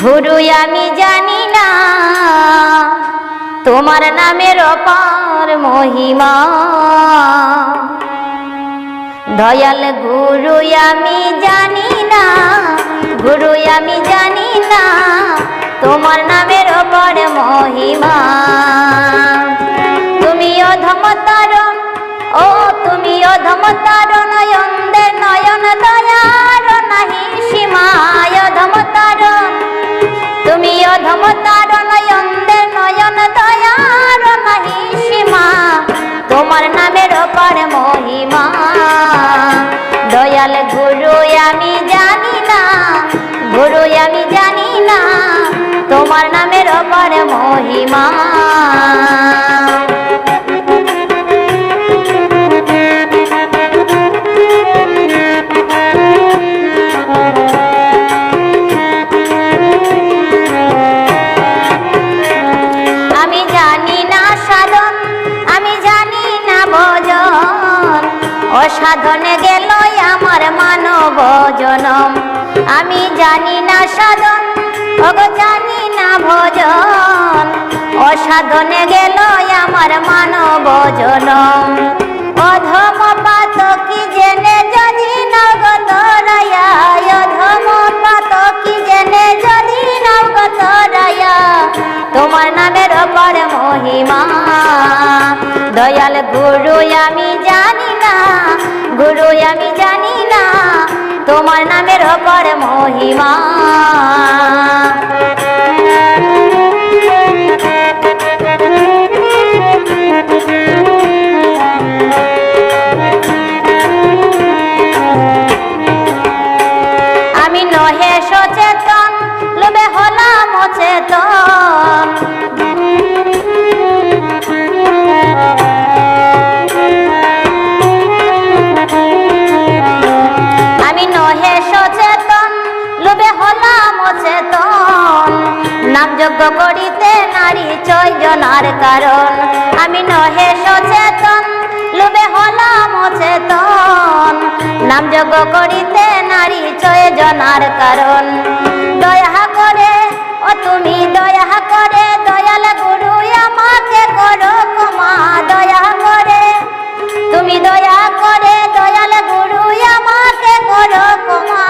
গুরু আমি জানি না তোমার নামের অপার মহিমা। দয়াল গুরু আমি জানি না, গুরু আমি জানি না তোমার নামের অপার মহিমা। তুমি অধম তারণ, ও তুমি অধম তারণ, নয়নদের নয়ন দয়ার নাহি সীমা। অধম তারণ, তুমি অধম তারণ, নয়নদের নয়ন দয়ার নাহি সীমা। তোমার নামের অপার মহিমা। দয়াল গুরু আমি জানি না, গুরু আমি জানি না তোমার নামের অপার মহিমা। আমি জানি না সাধন, আমি জানি না ভজন, অসাধনে গেল আমার মানব জনম। আমি জানি না সাধন, ওগো জানি না ভজন, অসাধনে গেল আমার মানব জনম। অধম পাতকি জেনে যদি নগত রায়া, অধম পাতকি জেনে যদি নগত রায়া তোমার নামের অপার মহিমা। দয়াল গুরু আমি জানি না, গুরু আমি জানি না তোমার নামের অপার মহিমা। আমি নহে সচেতন, লোভে হলাম অচেতন। আমি নহে সচেতন, লোভে হলাম অচেতন। নাম যজ্ঞ করিতে নারী চয়জনার কারণ। আমি নহে সচেতন, লোভে হলাম অচেতন। নাম যজ্ঞ করিতে নারী চয়জনার কারণ। দয়া করে, ও তুমি দয়া করে, দয়াল গুরু আমাকে করো ক্ষমা। দয়া করে, তুমি দয়া করে, দয়াল গুরু আমাকে করো ক্ষমা।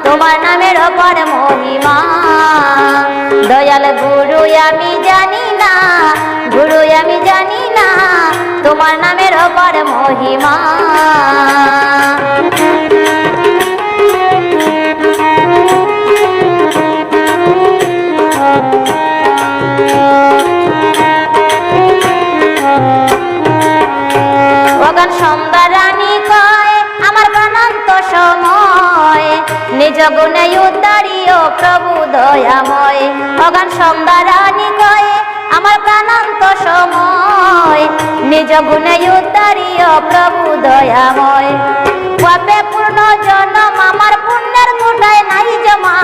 তোমার নামের অপার মহিমা। দয়াল গুরু আমি জানি না, গুরু আমি জানি না তোমার নামের অপার মহিমা। অগান সন্ধ্যা রানী কয় আমার প্রাণান্ত সময়, নিজ গুণে উদ্ধারিও প্রভু দয়াময়। অগান সন্ধ্যা রানী কয় আমার প্রাণান্ত সময়, নিজ গুণে উদ্ধারিও প্রভু দয়াময়। পাপে পূর্ণ জনম আমার পুণ্যের কোটায় নাই জমা।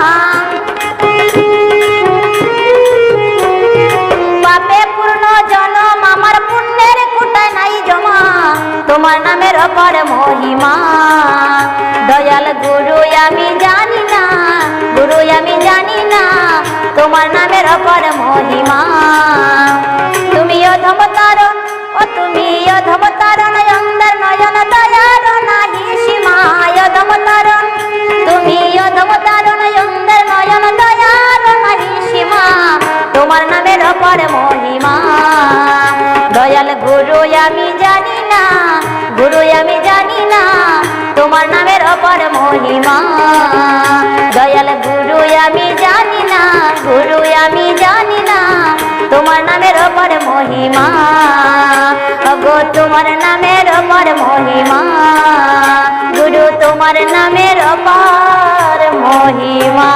পাপে পূর্ণ জনম আমার পুণ্যের কোটায় নাই জমা। তোমার নামের অপার মহিমা। দয়াল গুরু আমি জানি না, গুরু আমি জানি না তোমার নামের অপার মহিমা। তুমি অধম তারণ, ও তুমি অধম তারণ, নয়নদের নয়ন দয়ার নাহি সীমা। অধম তারণ, তুমি অধম তারণ, নয়নদের নয়ন দয়ার নাহি সীমা। তোমার নামের অপার মহিমা। দয়াল গুরু আমি জানি না, গুরু আমি জানি না তোমার নামের অপার মহিমা। দয়াল গুরু আমি জানি না, গুরু আমি জানি না তোমার নামের অপার মহিমা। গো তোমার নামের অপার মহিমা, গুরু তোমার নামের অপার মহিমা।